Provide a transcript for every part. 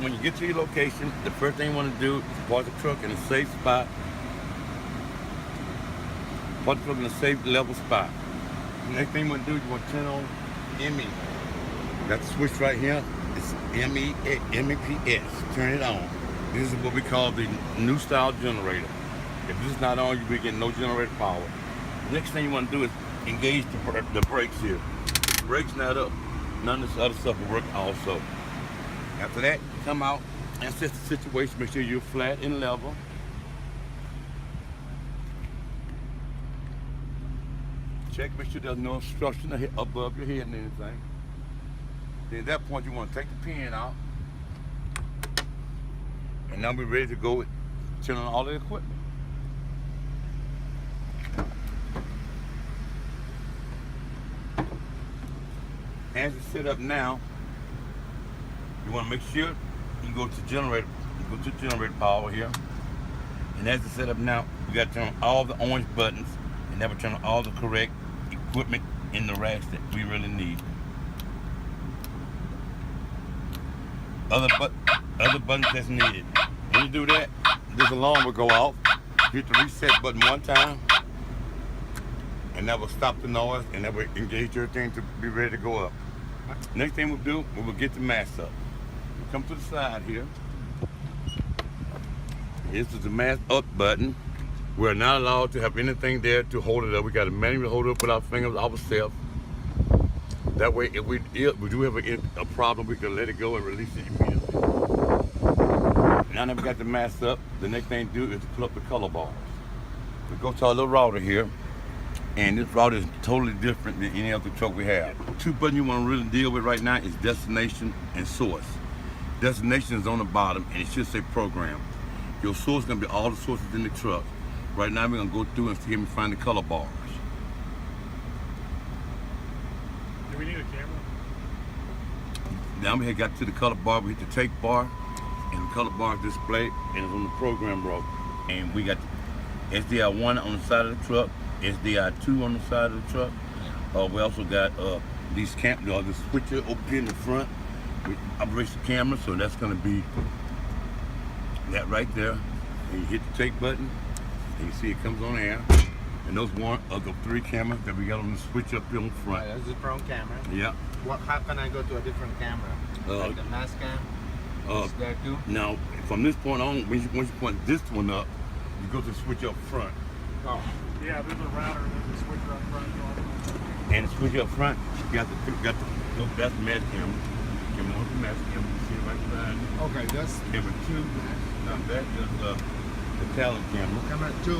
when you get to your location, the first thing you want to do is park the truck in a safe spot. Park the truck in a safe level spot. The next thing you want to do is you want to turn on ME. That switch right here is MEPS. Turn it on. This is what we call the new style generator. If this is not on, you'll be getting no generator power. The next thing you want to do is engage the brakes here. If the brakes not up, none of this other stuff will work also. After that, come out and assess the situation. Make sure you're flat and level. Check, make sure there's no obstruction above your head and anything. Then at that point, you want to take the pin out. And now we're ready to go with turn on all the equipment. As it's set up now, you want to make sure you go to generator, generator power here. And as it's set up now, you got to turn on all the orange buttons and that will turn on all the correct equipment in the racks that we really need. Other buttons that's needed. When you do that, this alarm will go off. Hit the reset button one time, and that will stop the noise, and that will engage everything to be ready to go up. Next thing we'll do, we will get the mask up. We'll come to the side here. This is the mask up button. We're not allowed to have anything there to hold it up. We got to manually hold it up with our fingers ourselves. That way, if we do have a problem, we can let it go and release it immediately. Now that we got the mask up, the next thing to do is to pull up the color bars. We go to our little router here, and this router is totally different than any other truck we have. Two buttons you want to really deal with right now is destination and source. Destination is on the bottom, and it should say program. Your source is going to be all the sources in the truck. Right now, we're going to go through and see if we can find the color bars. Do we need a camera? Now we got to the color bar, we hit the take bar, and the color bar is displayed, and it's on the program row. And we got SDI1 on the side of the truck, SDI2 on the side of the truck. We also got these the switcher over here in the front with operation camera, so that's going to be that right there. And you hit the take button, and you see it comes on air. And those one of the three cameras that we got on the switch up here on the front. That's the front camera. Yeah. How can I go to a different camera? Like the mass cam? Is there too? Now, from this point on, once you point this one up, you go to the switch up front. Oh. Yeah, there's a router and there's a switcher up front. And the switch up front, you got the that's the mass camera. Camera on the mass camera, you see it right beside it. Okay, that's Camera 2. Now that is the talent camera. camera 2.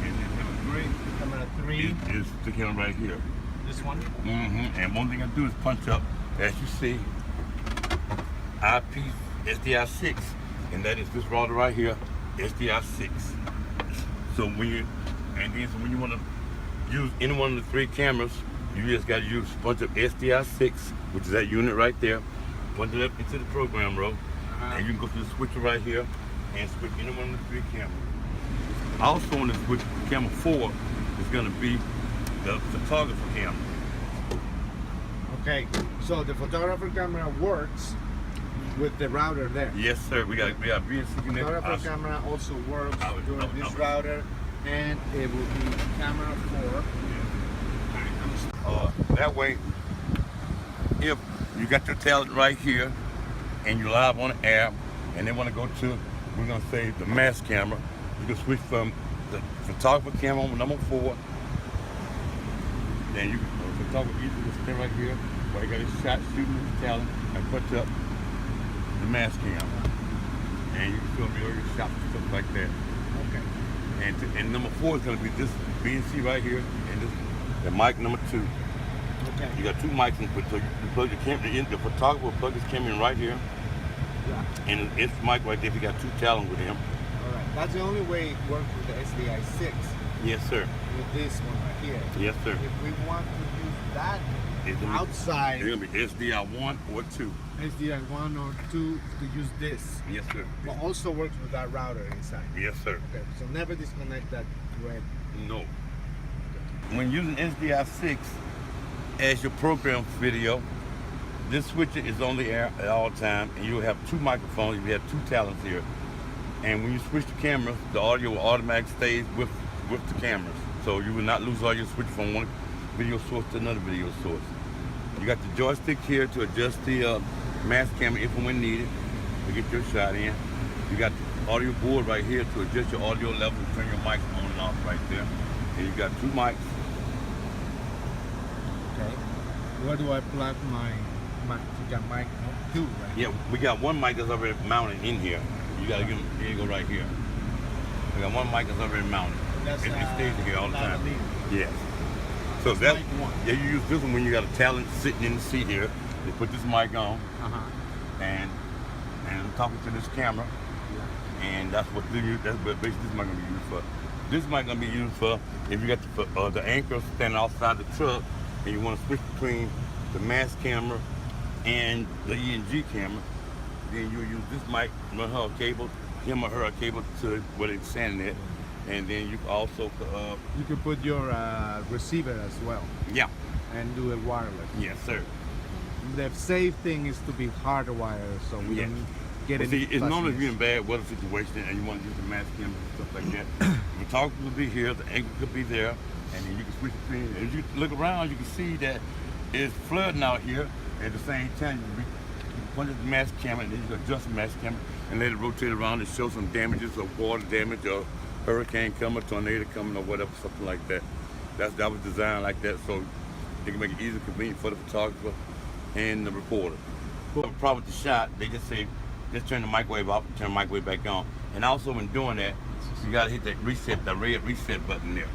And then camera 3. Camera 3. Is the camera right here. This one? And one thing I do is punch up, as you see, IP SDI6, and that is this router right here, SDI6. So when you want to use any one of the three cameras, you just got to use punch up SDI6, which is that unit right there, punch it up into the program row, and you can go to the switcher right here and switch any one of the three cameras. Also on the switch, camera 4 is going to be the photographer camera. Okay, so the photographer camera works with the router there. Yes, sir. We got VNC connected. Photographer camera also works during this router, and it will be camera 4. That way, if you got your talent right here, and you're live on the air, and they want to go to, we're gonna say the mass camera, you can switch from the photographer camera on number 4. Then you can photographer easily just stand right here, while you got his shot shooting his talent, and put up the mass camera, and you can film all your shots and stuff like that. Okay. And number 4 is going to be this BNC right here, and this the mic number 2. Okay. You got 2 mics, and so you plug your camera in. The photographer will plug his camera in right here, and it's mic right there. If you got 2 talent with him. All right. That's the only way it works with the SDI6. Yes, sir. With this one right here. Yes, sir. If we want to use that outside, it's going to be SDI1 or 2. SDI1 or 2 to use this. Yes, sir. But also works with that router inside. Yes, sir. Okay, so never disconnect that thread. No. When using SDI6 as your program video, this switcher is on the air at all time, and you'll have 2 microphones. You have 2 talents here. And when you switch the cameras, the audio will automatically stays with the cameras. So you will not lose audio switch from one video source to another video source. You got the joystick here to adjust the mass camera if and when needed to get your shot in. You got the audio board right here to adjust your audio level and turn your mics on and off right there. And you got 2 mics. Okay. Where do I plug my mic? You got mic 2, right? Yeah, we got 1 mic that's already mounted in here. You gotta get them, here you go right here. We got 1 mic that's already mounted. That's It stays here all the time. lavalier. Yes. So that's, mic 1. yeah, you use this one when you got a talent sitting in the seat here. They put this mic on and I'm talking to this camera, and that's what that's what basically this mic gonna be used for. This mic gonna be used for if you got the anchor standing outside the truck and you want to switch between the mass camera and the ENG camera. Then you use this mic, run her a cable, him or her a cable to where they're standing at, and then you can also You can put your receiver as well yeah, and do it wireless. yes sir. The safe thing is to be hardwired so we Yes. don't get Well, any see, it's normally if you're fuzziness. in bad weather situation and you want to use the mass camera and stuff like that. The photographer will be here, the anchor could be there, and then you can switch between. And if you look around, you can see that it's flooding out here. At the same time, you point at the mass camera and then you can adjust the mass camera and let it rotate around and show some damages or water damage or hurricane coming, tornado coming, or whatever, something like that. That was designed like that so they can make it easy and convenient for the photographer and the reporter. If a problem with the shot, they just say, just turn the microwave off, turn the microwave back on. And also when doing that, you gotta hit that reset, the red reset button there.